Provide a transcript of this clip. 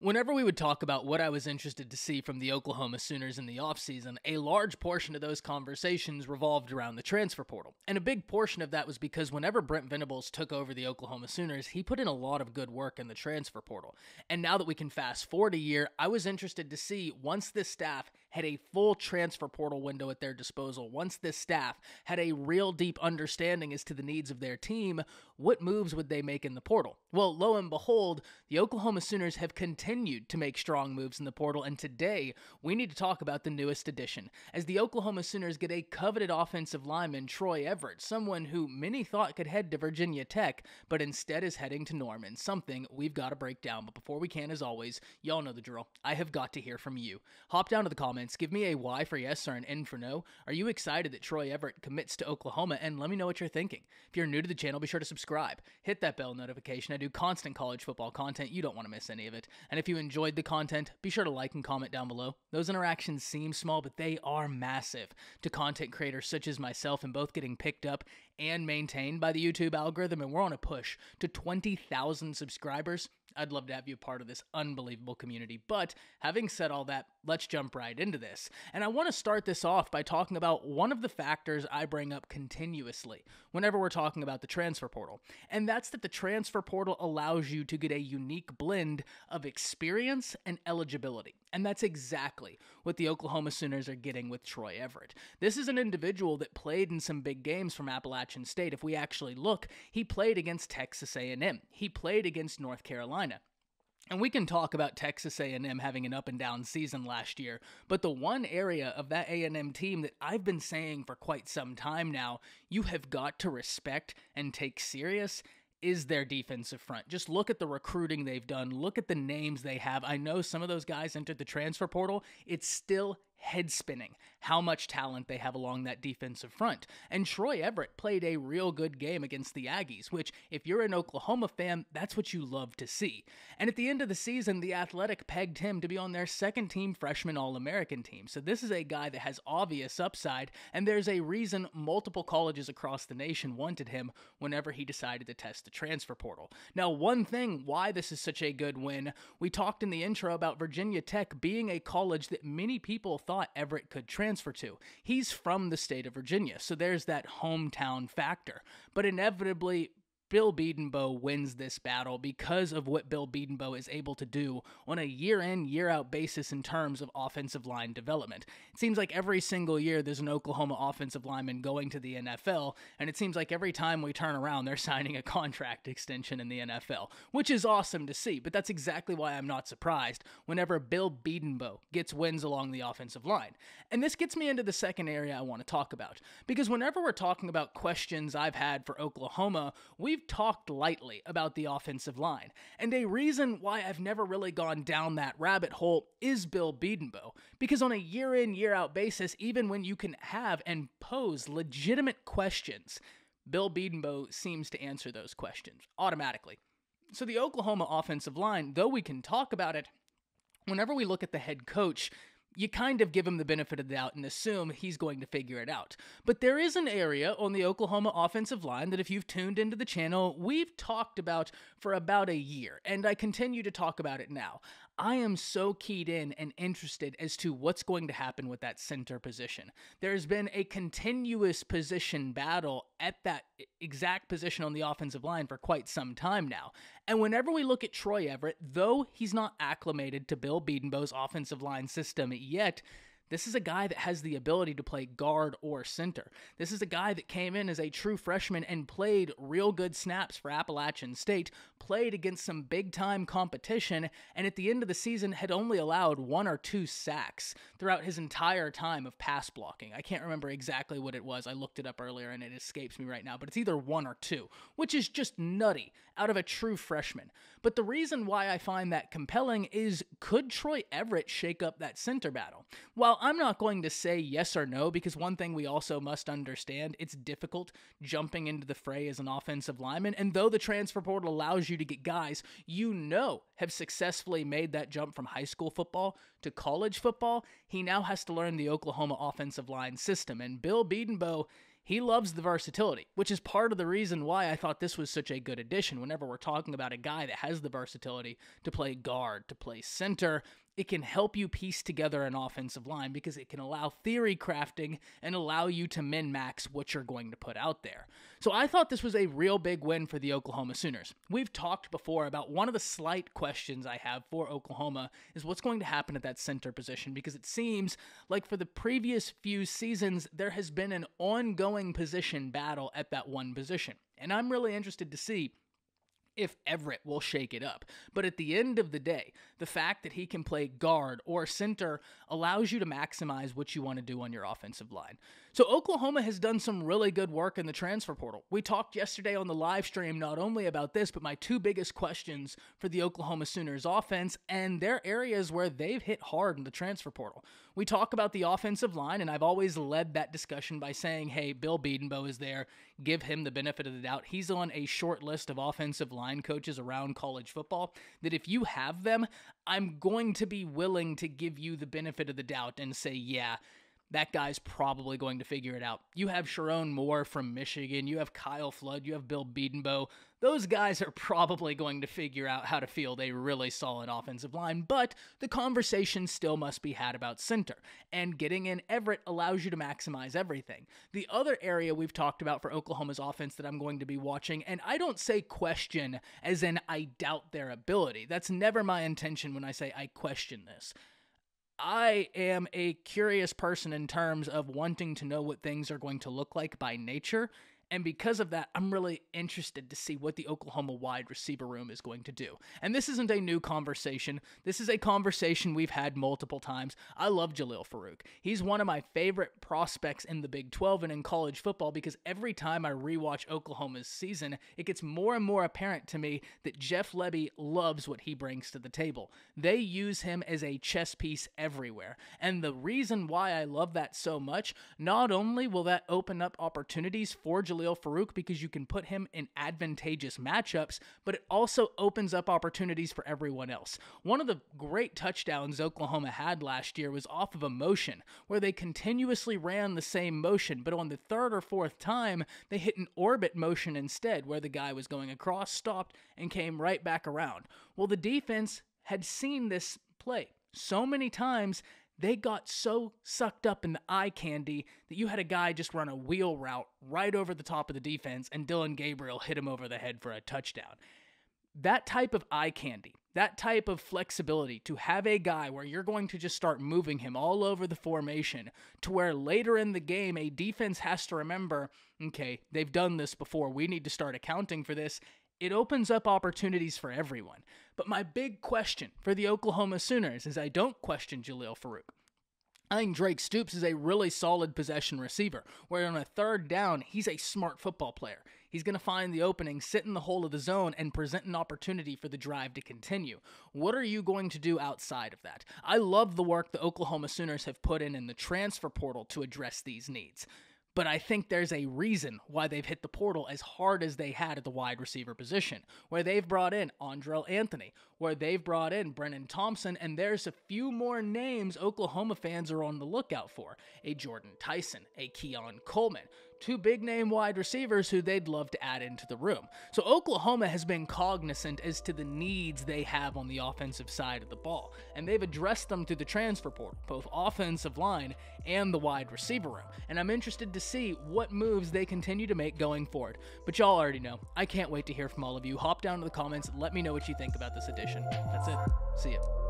Whenever we would talk about what I was interested to see from the Oklahoma Sooners in the offseason, a large portion of those conversations revolved around the transfer portal. And a big portion of that was because whenever Brent Venables took over the Oklahoma Sooners, he put in a lot of good work in the transfer portal. And now that we can fast forward a year, I was interested to see once this staff had a full transfer portal window at their disposal, once this staff had a real deep understanding as to the needs of their team, what moves would they make in the portal? Well, lo and behold, the Oklahoma Sooners have continued to make strong moves in the portal, and today we need to talk about the newest addition, as the Oklahoma Sooners get a coveted offensive lineman, Troy Everett, someone who many thought could head to Virginia Tech, but instead is heading to Norman, something we've got to break down. But before we can, as always, y'all know the drill. I have got to hear from you. Hop down to the comments, give me a Y for yes or an N for no. Are you excited that Troy Everett commits to Oklahoma? And let me know what you're thinking. If you're new to the channel, be sure to subscribe. Hit that bell notification. I do constant college football content. You don't want to miss any of it. And if you enjoyed the content, be sure to like and comment down below. Those interactions seem small, but they are massive to content creators such as myself, and both getting picked up and maintained by the YouTube algorithm, and we're on a push to 20,000 subscribers. I'd love to have you a part of this unbelievable community. But having said all that, let's jump right into this. And I want to start this off by talking about one of the factors I bring up continuously whenever we're talking about the transfer portal. And that's that the transfer portal allows you to get a unique blend of experience and eligibility. And that's exactly what the Oklahoma Sooners are getting with Troy Everett. This is an individual that played in some big games from Appalachian State. If we actually look, he played against Texas A&M. He played against North Carolina. And we can talk about Texas A&M having an up and down season last year, but the one area of that A&M team that I've been saying for quite some time now, you have got to respect and take serious, is their defensive front. Just look at the recruiting they've done. Look at the names they have. I know some of those guys entered the transfer portal. It's still head spinning how much talent they have along that defensive front. And Troy Everett played a real good game against the Aggies, which if you're an Oklahoma fan, that's what you love to see. And at the end of the season, the Athletic pegged him to be on their second team freshman All-American team. So this is a guy that has obvious upside, and there's a reason multiple colleges across the nation wanted him whenever he decided to test the transfer portal. Now, one thing why this is such a good win, we talked in the intro about Virginia Tech being a college that many people thought Everett could transfer to. He's from the state of Virginia, so there's that hometown factor. But inevitably, Bill Bedenbaugh wins this battle because of what Bill Bedenbaugh is able to do on a year-in, year-out basis in terms of offensive line development. It seems like every single year there's an Oklahoma offensive lineman going to the NFL, and it seems like every time we turn around they're signing a contract extension in the NFL, which is awesome to see, but that's exactly why I'm not surprised whenever Bill Bedenbaugh gets wins along the offensive line. And this gets me into the second area I want to talk about, because whenever we're talking about questions I've had for Oklahoma, we've talked lightly about the offensive line, and a reason why I've never really gone down that rabbit hole is Bill Bedenbaugh, because on a year-in, year-out basis, even when you can have and pose legitimate questions, Bill Bedenbaugh seems to answer those questions automatically. So the Oklahoma offensive line, though we can talk about it, whenever we look at the head coach, you kind of give him the benefit of the doubt and assume he's going to figure it out. But there is an area on the Oklahoma offensive line that if you've tuned into the channel, we've talked about for about a year, and I continue to talk about it now. I am so keyed in and interested as to what's going to happen with that center position. There's been a continuous position battle at that exact position on the offensive line for quite some time now. And whenever we look at Troy Everett, though he's not acclimated to Bill Bedenbaugh's offensive line system yet, this is a guy that has the ability to play guard or center. This is a guy that came in as a true freshman and played real good snaps for Appalachian State, played against some big-time competition, and at the end of the season had only allowed 1 or 2 sacks throughout his entire time of pass blocking. I can't remember exactly what it was. I looked it up earlier and it escapes me right now, but it's either 1 or 2, which is just nutty out of a true freshman. But the reason why I find that compelling is, could Troy Everett shake up that center battle? While I'm not going to say yes or no, because one thing we also must understand, it's difficult jumping into the fray as an offensive lineman, and though the transfer portal allows you to get guys you know have successfully made that jump from high school football to college football, he now has to learn the Oklahoma offensive line system, and Bill Bedenbaugh, He loves the versatility, which is part of the reason why I thought this was such a good addition. Whenever we're talking about a guy that has the versatility to play guard, to play center, it can help you piece together an offensive line because it can allow theory crafting and allow you to min-max what you're going to put out there. So I thought this was a real big win for the Oklahoma Sooners. We've talked before about one of the slight questions I have for Oklahoma is what's going to happen at that center position, because it seems like for the previous few seasons, there has been an ongoing position battle at that one position. And I'm really interested to see if Everett will shake it up. But at the end of the day, the fact that he can play guard or center allows you to maximize what you want to do on your offensive line. So Oklahoma has done some really good work in the transfer portal. We talked yesterday on the live stream not only about this, but my two biggest questions for the Oklahoma Sooners offense and their areas where they've hit hard in the transfer portal. We talk about the offensive line, and I've always led that discussion by saying, hey, Bill Bedenbaugh is there. Give him the benefit of the doubt. He's on a short list of offensive line coaches around college football that if you have them, I'm going to be willing to give you the benefit of the doubt and say, yeah, that guy's probably going to figure it out. You have Sharon Moore from Michigan. You have Kyle Flood. You have Bill Bedenbaugh. Those guys are probably going to figure out how to field a really solid offensive line, but the conversation still must be had about center, and getting in Everett allows you to maximize everything. The other area we've talked about for Oklahoma's offense that I'm going to be watching, and I don't say question as in I doubt their ability. That's never my intention when I say I question this. I am a curious person in terms of wanting to know what things are going to look like by nature, and because of that, I'm really interested to see what the Oklahoma wide receiver room is going to do. And this isn't a new conversation. This is a conversation we've had multiple times. I love Jalil Farouk. He's one of my favorite prospects in the Big 12 and in college football because every time I rewatch Oklahoma's season, it gets more and more apparent to me that Jeff Lebby loves what he brings to the table. They use him as a chess piece everywhere. And the reason why I love that so much, not only will that open up opportunities for Jalil Farouk because you can put him in advantageous matchups, but it also opens up opportunities for everyone else. One of the great touchdowns Oklahoma had last year was off of a motion where they continuously ran the same motion, but on the third or fourth time, they hit an orbit motion instead where the guy was going across, stopped, and came right back around. Well, the defense had seen this play so many times, they got so sucked up in the eye candy that you had a guy just run a wheel route right over the top of the defense and Dylan Gabriel hit him over the head for a touchdown. That type of eye candy, that type of flexibility to have a guy where you're going to just start moving him all over the formation to where later in the game a defense has to remember, okay, they've done this before, we need to start accounting for this. It opens up opportunities for everyone. But my big question for the Oklahoma Sooners is I don't question Jalil Farouk. I think Drake Stoops is a really solid possession receiver, where on a third down, he's a smart football player. He's going to find the opening, sit in the hole of the zone, and present an opportunity for the drive to continue. What are you going to do outside of that? I love the work the Oklahoma Sooners have put in the transfer portal to address these needs. But I think there's a reason why they've hit the portal as hard as they had at the wide receiver position, where they've brought in Andrell Anthony, where they've brought in Brennan Thompson, and there's a few more names Oklahoma fans are on the lookout for. A Jordan Tyson, a Keon Coleman, two big-name wide receivers who they'd love to add into the room. So Oklahoma has been cognizant as to the needs they have on the offensive side of the ball, and they've addressed them through the transfer portal, both offensive line and the wide receiver room. And I'm interested to see what moves they continue to make going forward. But y'all already know, I can't wait to hear from all of you. Hop down to the comments, let me know what you think about this edition. That's it. See ya.